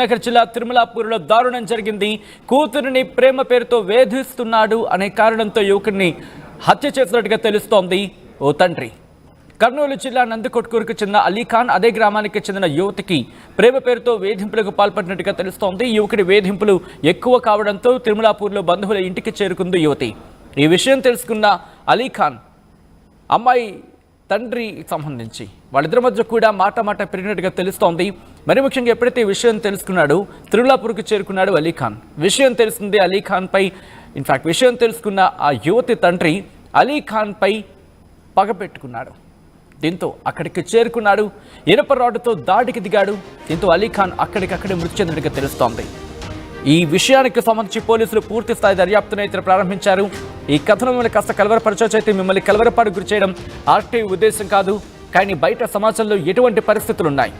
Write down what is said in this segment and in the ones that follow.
నగర్ జిల్లా తిరుమలాపూర్లో దారుణం జరిగింది. కూతురిని ప్రేమ పేరుతో వేధిస్తున్నాడు అనే కారణంతో యువకుడిని హత్య చేసినట్టుగా తెలుస్తోంది ఓ తండ్రి. కర్నూలు జిల్లా నందికొట్కూరుకు చెందిన అలీఖాన్ అదే గ్రామానికి చెందిన యువతికి ప్రేమ పేరుతో వేధింపులకు పాల్పడినట్టుగా తెలుస్తోంది. యువకుడి వేధింపులు ఎక్కువ కావడంతో తిరుమలాపూర్లో బంధువుల ఇంటికి చేరుకుంది యువతి. ఈ విషయం తెలుసుకున్న అలీఖాన్ అమ్మాయి తండ్రి సంబంధించి వాళ్ళిద్దరి మధ్య కూడా మాట పెరిగినట్టుగా తెలుస్తోంది. మరి ముఖ్యంగా ఎప్పుడైతే ఈ విషయం తెలుసుకున్నాడు తిరుమలాపూర్కు చేరుకున్నాడు అలీఖాన్. విషయం తెలిసింది అలీఖాన్పై. ఇన్ఫాక్ట్ విషయం తెలుసుకున్న ఆ యువతి తండ్రి అలీఖాన్పై పగ పెట్టుకున్నాడు. దీంతో అక్కడికి చేరుకున్నాడు. ఇనుప రాడ్డుతో దాడికి దిగాడు. దీంతో అలీఖాన్ అక్కడికక్కడే మృతి చెందినట్టుగా తెలుస్తోంది. ఈ విషయానికి సంబంధించి పోలీసులు పూర్తి స్థాయి దర్యాప్తును అయితే ప్రారంభించారు. ఈ కథనం మిమ్మల్ని కాస్త కలవరపరచైతే మిమ్మల్ని కలవరపాటు గురి చేయడం ఆర్టీఐ ఉద్దేశం కాదు. కానీ బయట సమాజంలో ఎటువంటి పరిస్థితులు ఉన్నాయి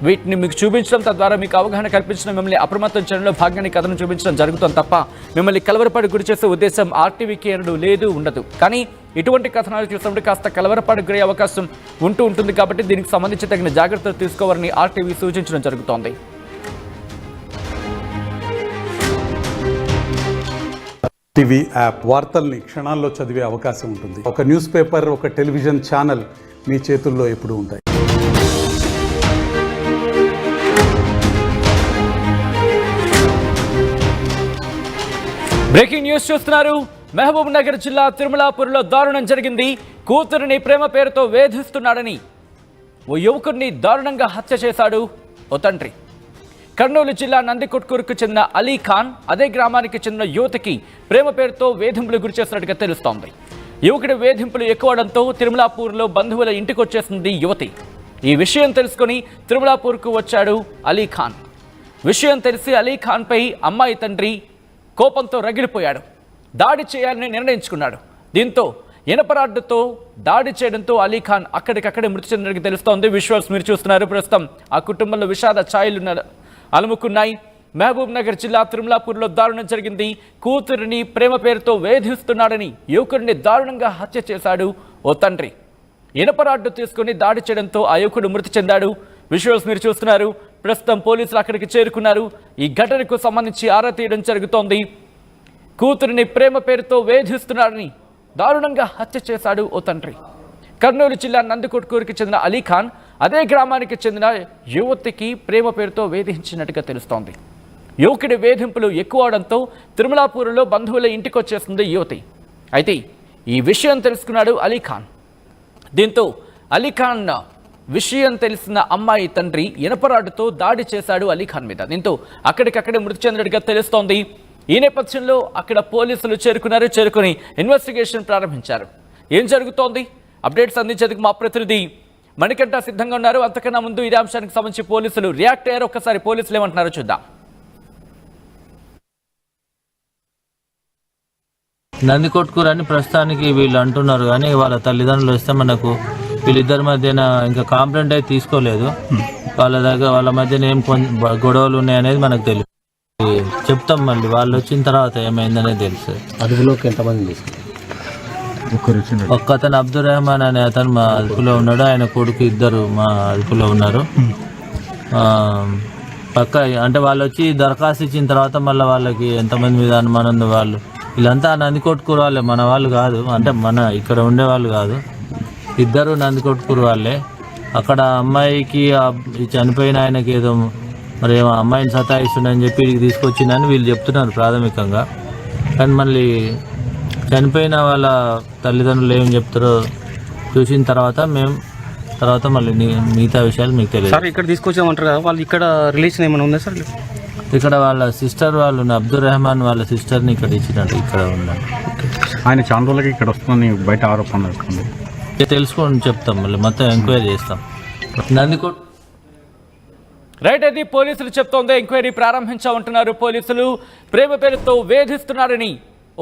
వీటిని మీకు చూపించడం, తద్వారా మీకు అవగాహన కల్పించడం, మిమ్మల్ని అప్రమత్తం చేయడంలో భాగంగా కథను చూపించడం జరుగుతుంది తప్ప మిమ్మల్ని కలవరపాటు గురి చేసే ఉద్దేశం ఆర్టీవీకి లేదు, ఉండదు. కానీ ఇటువంటి కథనాలు చూసినప్పుడు కాస్త కలవరపాటు గురి అవకాశం ఉంటుంది. కాబట్టి దీనికి సంబంధించి తగిన జాగ్రత్తలు తీసుకోవాలని ఆర్టీవీ సూచించడం జరుగుతోంది. టీవీ యాప్ వార్తల్ని క్షణాల్లో చదివే అవకాశం ఉంటుంది. ఒక న్యూస్ పేపర్, ఒక టెలివిజన్ ఛానల్ మీ చేతుల్లో ఎప్పుడూ ఉంటాయి. బ్రేకింగ్ న్యూస్ చూస్తున్నారు. మహబూబ్ నగర్ జిల్లా తిరుమలాపూర్లో దారుణం జరిగింది. కూతురిని ప్రేమ పేరుతో వేధిస్తున్నాడని ఓ యువకుడిని దారుణంగా హత్య చేశాడు ఓ తండ్రి. కర్నూలు జిల్లా నందికొట్కూరుకు చెందిన అలీఖాన్ అదే గ్రామానికి చెందిన యువతికి ప్రేమ పేరుతో వేధింపులు గురి చేసినట్టుగా తెలుస్తోంది. యువకుడి వేధింపులు ఎక్కువడంతో తిరుమలాపూర్లో బంధువుల ఇంటికి వచ్చేసింది యువతి. ఈ విషయం తెలుసుకుని తిరుమలాపూర్కు వచ్చాడు అలీఖాన్. విషయం తెలిసి అలీఖాన్పై అమ్మాయి తండ్రి కోపంతో రగిలిపోయాడు. దాడి చేయాలని నిర్ణయించుకున్నాడు. దీంతో ఇనపరాడ్డుతో దాడి చేయడంతో అలీఖాన్ అక్కడికక్కడే మృతి చెందినట్టు తెలుస్తోంది. విజువల్స్ మీరు చూస్తున్నారు. ప్రస్తుతం ఆ కుటుంబంలో విషాద ఛాయలు అలుముకున్నాయి. మహబూబ్ నగర్ జిల్లా తిరుమలాపూర్లో దారుణం జరిగింది. కూతురిని ప్రేమ పేరుతో వేధిస్తున్నాడని యువకుడిని దారుణంగా హత్య చేశాడు ఓ తండ్రి. ఇనపరాడ్డు తీసుకుని దాడి చేయడంతో ఆ యువకుడు మృతి చెందాడు. విజువల్స్ మీరు చూస్తున్నారు. ప్రస్తుతం పోలీసులు అక్కడికి చేరుకున్నారు. ఈ ఘటనకు సంబంధించి ఆరా తీయడం జరుగుతోంది. కూతురిని ప్రేమ పేరుతో వేధిస్తున్నాడని దారుణంగా హత్య చేశాడు ఓ తండ్రి. కర్నూలు జిల్లా నందికొట్కూరుకి చెందిన అలీఖాన్ అదే గ్రామానికి చెందిన యువతికి ప్రేమ పేరుతో వేధించినట్టుగా తెలుస్తోంది. యువకుడి వేధింపులు ఎక్కువ అవడంతో తిరుమలాపూర్లో బంధువుల ఇంటికి వచ్చేసింది యువతి. అయితే ఈ విషయం తెలుసుకున్నాడు అలీఖాన్. దీంతో అలీఖాన్ విషయం తెలిసిన అమ్మాయి తండ్రి ఇనపరాడుతో దాడి చేశాడు అలీఖాన్ మీద. దీంతో అక్కడికక్కడే మృతి చెందినట్టుగా తెలుస్తోంది. ఈ నేపథ్యంలో అక్కడ పోలీసులు చేరుకుని ఇన్వెస్టిగేషన్ ప్రారంభించారు. ఏం జరుగుతోంది అప్డేట్స్ అందించేందుకు మా ప్రతినిధి మణికంఠ సిద్ధంగా ఉన్నారు. అంతకన్నా ముందు ఇదే అంశానికి సంబంధించి పోలీసులు రియాక్ట్ అయ్యారు. ఒక్కసారి పోలీసులు ఏమంటున్నారో చూద్దాం. నందికొట్కూరు అని ప్రస్తుతానికి వీళ్ళు అంటున్నారు, కానీ వాళ్ళ తల్లిదండ్రులు వస్తే మనకు వీళ్ళిద్దరి మధ్యన ఇంకా కంప్లైంట్ అయితే తీసుకోలేదు. వాళ్ళ మధ్యన ఏం గొడవలు ఉన్నాయనేది మనకు తెలియదు. చెప్తాం, మళ్ళీ వాళ్ళు వచ్చిన తర్వాత ఏమైందనేది తెలుసు. అదుపులోకి ఎంతమంది? ఒక్క అతను అబ్దుల్ రెహమాన్ అనే అతను మా అదుపులో ఉన్నాడు. ఆయన కొడుకు ఇద్దరు మా అదుపులో ఉన్నారు. పక్క అంటే వాళ్ళు వచ్చి దరఖాస్తు ఇచ్చిన తర్వాత మళ్ళీ వాళ్ళకి ఎంతమంది మీద అనుమానం ఉంది. వీళ్ళంతా నందికొట్కూరు వాళ్ళే, మన వాళ్ళు కాదు, అంటే మన ఇక్కడ ఉండే వాళ్ళు కాదు. ఇద్దరు నందికొట్కూరు వాళ్ళే. అక్కడ అమ్మాయికి చనిపోయిన ఆయనకి ఏదో మరి అమ్మాయిని సతాయిస్తుండని చెప్పి ఇక్కడికి తీసుకొచ్చిందని వీళ్ళు చెప్తున్నారు ప్రాథమికంగా. కానీ మళ్ళీ చనిపోయిన వాళ్ళ తల్లిదండ్రులు ఏం చెప్తారో చూసిన తర్వాత మళ్ళీ మిగతా విషయాలు మీకు తెలియదు. సార్ ఇక్కడ తీసుకొచ్చామంటారు కదా, వాళ్ళు ఇక్కడ రిలేషన్ ఏమైనా ఉందా సార్? ఇక్కడ వాళ్ళ సిస్టర్ వాళ్ళు అబ్దుల్ రెహమాన్ వాళ్ళ సిస్టర్ని ఇక్కడ ఇచ్చినట్టు ఇక్కడ ఉన్నారు. ఆయన చాలా రోజులకి ఇక్కడ వస్తుందని బయట ఆరోపణలు వస్తుంది. తెలుసుకొని చెప్తాం, మళ్ళీ మొత్తం ఎంక్వైరీ చేస్తాం. నందికొట్ రైట్, అది పోలీసులు చెప్తోంది. ఎంక్వైరీ ప్రారంభించామంటున్నారు పోలీసులు. ప్రేమ పేరుతో వేధిస్తున్నాడని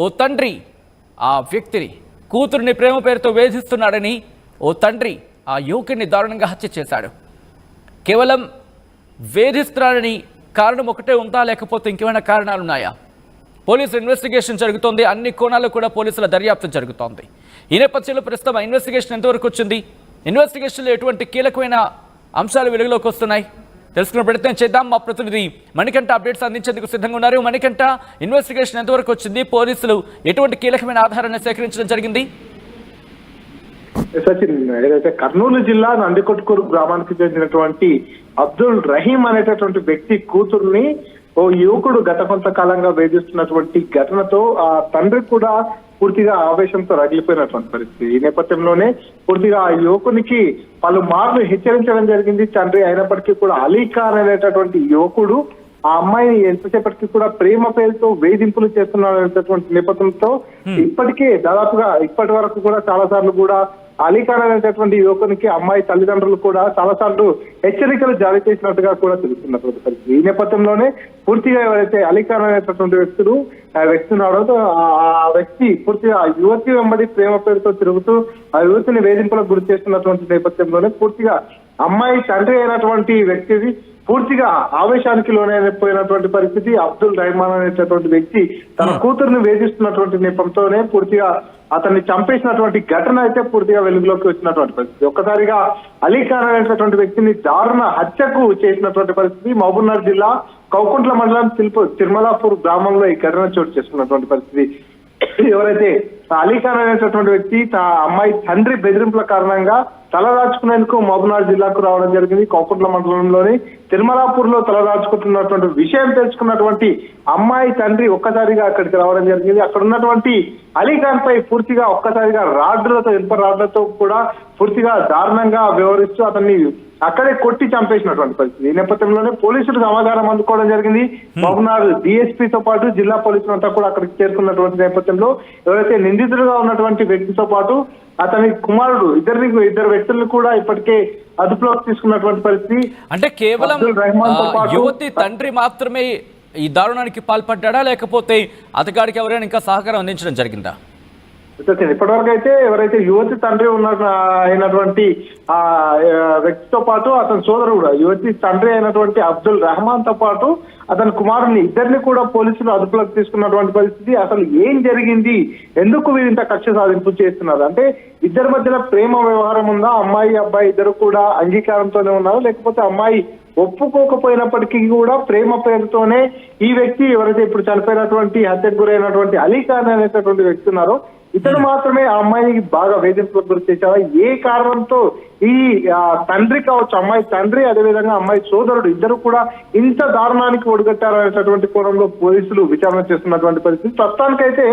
ఓ తండ్రి ఆ వ్యక్తిని, కూతురిని ప్రేమ పేరుతో వేధిస్తున్నాడని ఓ తండ్రి ఆ యువకుడిని దారుణంగా హత్య చేశాడు. కేవలం వేధిస్తున్నాడని కారణం ఒకటే ఉందా, లేకపోతే ఇంకేమైనా కారణాలున్నాయా? పోలీసు ఇన్వెస్టిగేషన్ జరుగుతోంది. అన్ని కోణాల్లో కూడా పోలీసుల దర్యాప్తు జరుగుతోంది. ఈ నేపథ్యంలో ప్రస్తుతం ఇన్వెస్టిగేషన్ ఎంతవరకు వచ్చింది, ఇన్వెస్టిగేషన్లో ఎటువంటి కీలకమైన అంశాలు వెలుగులోకి వస్తున్నాయి, తెలుసుకున్న ప్రయత్నం చేద్దాం. మా ప్రతినిధి మణికంఠ అప్డేట్స్ అందించేందుకు సిద్ధంగా ఉన్నారు. మణికంఠ, ఇన్వెస్టిగేషన్ ఎంతవరకు వచ్చింది? పోలీసులు ఎటువంటి కీలకమైన ఆధారాన్ని సేకరించడం జరిగింది? సచిన్, ఏదైతే కర్నూలు జిల్లా నందికొట్కూరు గ్రామానికి చెందినటువంటి అబ్దుల్ రహీం అనేటటువంటి వ్యక్తి కూతుర్ని ఓ యువకుడు గత కొంతకాలంగా వేధిస్తున్నటువంటి ఘటనతో ఆ తండ్రి కూడా పూర్తిగా ఆవేశంతో రగిలిపోయినటువంటి పరిస్థితి. ఈ నేపథ్యంలోనే పూర్తిగా ఆ యువకునికి పలుమార్లు హెచ్చరించడం జరిగింది తండ్రి. అయినప్పటికీ కూడా అలీఖాన్ అనేటటువంటి యువకుడు ఆ అమ్మాయిని ఎంతసేపటికి కూడా ప్రేమ పేరుతో వేధింపులు చేస్తున్నాడనేటటువంటి నేపథ్యంతో ఇప్పటికే దాదాపుగా ఇప్పటి వరకు కూడా చాలా సార్లు కూడా అలీఖాన్ అనేటటువంటి యువకునికి అమ్మాయి తల్లిదండ్రులు కూడా చాలా సార్లు హెచ్చరికలు జారీ చేసినట్టుగా కూడా తెలుస్తున్నటువంటి పరిస్థితి. ఈ నేపథ్యంలోనే పూర్తిగా ఎవరైతే అలీఖాన్ అనేటటువంటి వ్యక్తి ఉన్నాడో ఆ వ్యక్తి పూర్తిగా యువతి వెంబడి ప్రేమ పేరుతో తిరుగుతూ ఆ యువతిని వేధింపులకు గురి చేస్తున్నటువంటి నేపథ్యంలోనే పూర్తిగా అమ్మాయి తండ్రి అయినటువంటి వ్యక్తిది పూర్తిగా ఆవేశానికి లోనైపోయినటువంటి పరిస్థితి. అబ్దుల్ రహమాన్ అనేటటువంటి వ్యక్తి తన కూతురుని వేధిస్తున్నటువంటి నేపథ్యంతోనే పూర్తిగా అతన్ని చంపేసినటువంటి ఘటన అయితే పూర్తిగా వెలుగులోకి వచ్చినటువంటి పరిస్థితి. ఒక్కసారిగా అలీఖాన్ అనేటటువంటి వ్యక్తిని దారుణ హత్యకు చేసినటువంటి పరిస్థితి. మహబూబ్నగర్ జిల్లా కౌకుంట్ల మండలం తిరుమలాపూర్ గ్రామంలో ఈ ఘటన చోటు చేసుకున్నటువంటి పరిస్థితి. ఎవరైతే అలీఖాన్ అనేటటువంటి వ్యక్తి అమ్మాయి తండ్రి బెదిరింపుల కారణంగా తలదాచుకునేందుకు మహబూబ్నగర్ జిల్లాకు రావడం జరిగింది. కౌకుంట్ల మండలంలోని తిరుమలాపూర్ లో తలదాచుకుంటున్నటువంటి విషయం తెలుసుకున్నటువంటి అమ్మాయి తండ్రి ఒక్కసారిగా అక్కడికి రావడం జరిగింది. అక్కడ ఉన్నటువంటి అలీఖాన్ పై పూర్తిగా ఒక్కసారిగా ఇనుప రాడ్లతో కూడా పూర్తిగా దారుణంగా వ్యవహరిస్తూ అతన్ని అక్కడే కొట్టి చంపేసినటువంటి పరిస్థితి. ఈ నేపథ్యంలోనే పోలీసులు సమాచారం అందుకోవడం జరిగింది. మహబూబ్నగర్ డిఎస్పీతో పాటు జిల్లా పోలీసులంతా కూడా అక్కడికి చేరుకున్నటువంటి నేపథ్యంలో ఎవరైతే నిందితులుగా ఉన్నటువంటి వ్యక్తితో పాటు అతని కుమారుడు ఇద్దరు వ్యక్తులను కూడా ఇప్పటికే అదుపులోకి తీసుకున్నటువంటి పరిస్థితి. అంటే కేవలం యువతి తండ్రి మాత్రమే ఈ దారుణానికి పాల్పడ్డా, లేకపోతే అతగాడికి ఎవరైనా ఇంకా సహకారం అందించడం జరిగిందా? ఇప్పటివరకు అయితే ఎవరైతే యువతి తండ్రి అయినటువంటి ఆ వ్యక్తితో పాటు అతని సోదరుడు కూడా యువతి తండ్రి అయినటువంటి అబ్దుల్ రహమాన్ తో పాటు అతని కుమారుని ఇద్దరిని కూడా పోలీసులు అదుపులోకి తీసుకున్నటువంటి పరిస్థితి. అసలు ఏం జరిగింది, ఎందుకు వీరు ఇంత కక్ష సాధింపు చేస్తున్నారు అంటే ఇద్దరి మధ్యన ప్రేమ వ్యవహారం ఉందా, అమ్మాయి అబ్బాయి ఇద్దరు కూడా అంగీకారంతోనే ఉన్నారు, లేకపోతే అమ్మాయి ఒప్పుకోకపోయినప్పటికీ కూడా ప్రేమ పేరుతోనే ఈ వ్యక్తి ఎవరైతే ఇప్పుడు చనిపోయినటువంటి హత్యకు గురైనటువంటి అలీఖాన్ అనేటటువంటి వ్యక్తి ఉన్నారో ఇతను మాత్రమే ఆ అమ్మాయికి బాగా వేధింపులకు గురి చేశారా, ఏ కారణంతో ఈ తండ్రి కావచ్చు అమ్మాయి తండ్రి అదేవిధంగా అమ్మాయి సోదరుడు ఇద్దరు కూడా ఇంత దారుణానికి ఒడిగట్టారనేటటువంటి కోణంలో పోలీసులు విచారణ చేస్తున్నటువంటి పరిస్థితి. ప్రస్తుతానికైతే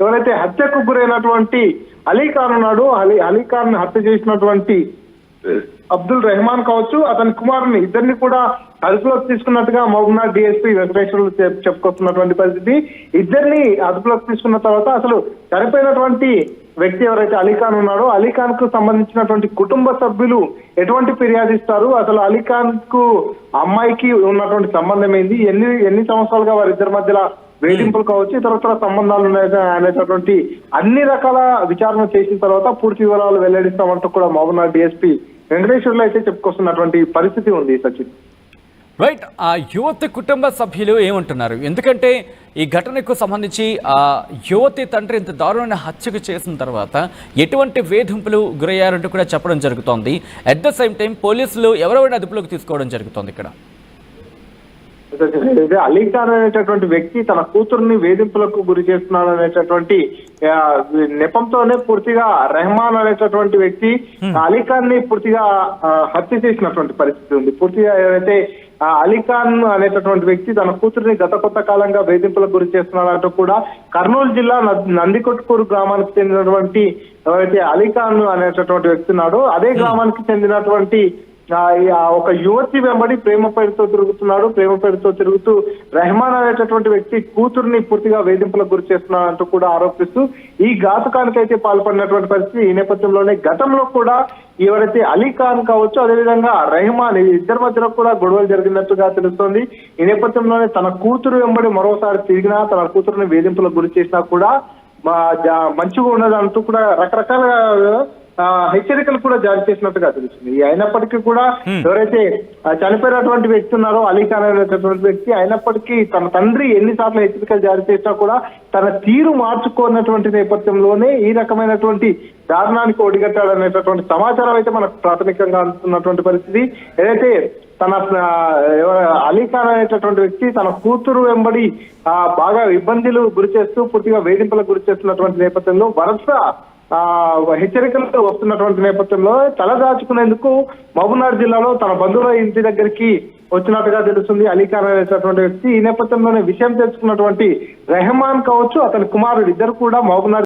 ఎవరైతే హత్యకు గురైనటువంటి అలీఖాన్ ఉన్నాడో అలీఖాన్ హత్య చేసినటువంటి అబ్దుల్ రహమాన్ కావచ్చు అతని కుమారుని ఇద్దరిని కూడా అదుపులోకి తీసుకున్నట్టుగా మహబూబ్నగర్ డిఎస్పీ వెంకటేశ్వర్లు చెప్పుకొస్తున్నటువంటి పరిస్థితి. ఇద్దరిని అదుపులోకి తీసుకున్న తర్వాత అసలు చనిపోయినటువంటి వ్యక్తి ఎవరైతే అలీఖాన్ ఉన్నాడో అలీఖాన్ కు సంబంధించినటువంటి కుటుంబ సభ్యులు ఎటువంటి ఫిర్యాదు ఇస్తారు, అసలు అలీఖాన్ కు అమ్మాయికి ఉన్నటువంటి సంబంధం ఏంది, ఎన్ని సంవత్సరాలుగా వారిద్దరి మధ్యలో వేధింపులు కావచ్చు ఇతరత్ర సంబంధాలు ఉన్నాయి అనేటటువంటి అన్ని రకాల విచారణ చేసిన తర్వాత పూర్తి వివరాలు వెల్లడిస్తామంటూ కూడా మహబూబ్నగర్ డిఎస్పీ వెంకటేశ్వర్లు అయితే చెప్పుకొస్తున్నటువంటి పరిస్థితి ఉంది. సచిన్, రైట్, ఆ యువతి కుటుంబ సభ్యులు ఏమంటున్నారు? ఎందుకంటే ఈ ఘటనకు సంబంధించి ఆ యువతి తండ్రి ఇంత దారుణమైన హత్యకు చేసిన తర్వాత ఎటువంటి వేధింపులు గురయ్యారంటూ కూడా చెప్పడం జరుగుతోంది. అట్ ద సేమ్ టైం పోలీసులు ఎవరెవరిని అదుపులోకి తీసుకోవడం జరుగుతోంది ఇక్కడ? అలీఖాన్ అనేటటువంటి వ్యక్తి తన కూతురుని వేధింపులకు గురి చేస్తున్నాడు అనేటటువంటి నెపంతోనే పూర్తిగా రెహమాన్ అనేటటువంటి వ్యక్తి అలీఖాన్ ని పూర్తిగా హత్య చేసినటువంటి పరిస్థితి ఉంది. పూర్తిగా ఏదైతే అలీఖాన్ అనేటటువంటి వ్యక్తి తన కూతురిని గత కొంత కాలంగా వేధింపులకు గురి చేస్తున్నాడంటూ కూడా కర్నూలు జిల్లా నందికొట్కూరు గ్రామానికి చెందినటువంటి ఎవరైతే అలీఖాన్ అనేటటువంటి వ్యక్తి ఉన్నాడో అదే గ్రామానికి చెందినటువంటి ఒక యువతి వెంబడి ప్రేమ పేరుతో తిరుగుతూ రెహమాన్ అనేటటువంటి వ్యక్తి కూతుర్ని పూర్తిగా వేధింపులకు గురి చేస్తున్నాడంటూ కూడా ఆరోపిస్తూ ఈ ఘాతుకానికైతే పాల్పడినటువంటి పరిస్థితి. ఈ నేపథ్యంలోనే గతంలో కూడా ఎవరైతే అలీఖాన్ కావచ్చు అదేవిధంగా రెహమాన్ ఇద్దరి మధ్యలో కూడా గొడవలు జరిగినట్టుగా తెలుస్తోంది. ఈ నేపథ్యంలోనే తన కూతురు వెంబడి మరోసారి తిరిగినా తన కూతురుని వేధింపులకు గురి చేసినా కూడా మంచిగా ఉన్నదంటూ కూడా రకరకాల హెచ్చరికలు కూడా జారీ చేసినట్టుగా తెలుస్తుంది. అయినప్పటికీ కూడా ఎవరైతే చనిపోయినటువంటి వ్యక్తి ఉన్నారో అలీఖాన్ అనేటటువంటి వ్యక్తి అయినప్పటికీ తన తండ్రి ఎన్నిసార్లు హెచ్చరికలు జారీ చేసినా కూడా తన తీరు మార్చుకున్నటువంటి నేపథ్యంలోనే ఈ రకమైనటువంటి దారుణానికి ఒడిగట్టాడనేటటువంటి సమాచారం అయితే మనకు ప్రాథమికంగా అందుతున్నటువంటి పరిస్థితి. ఏదైతే తన అలీఖాన్ అనేటటువంటి వ్యక్తి తన కూతురు వెంబడి బాగా ఇబ్బందులు గురి చేస్తూ పూర్తిగా వేధింపులకు గురి చేస్తున్నటువంటి నేపథ్యంలో వరుస హెచ్చరికలు వస్తున్నటువంటి నేపథ్యంలో తలదాచుకునేందుకు మహబూబ్నగర్ జిల్లాలో తన బంధువుల ఇంటి దగ్గరికి వచ్చినట్టుగా తెలుస్తుంది అలీఖాన్ అనేటటువంటి వ్యక్తి. ఈ నేపథ్యంలోనే విషయం తెలుసుకున్నటువంటి రెహమాన్ కావచ్చు అతని కుమారుడు ఇద్దరు కూడా మహబూబ్నగర్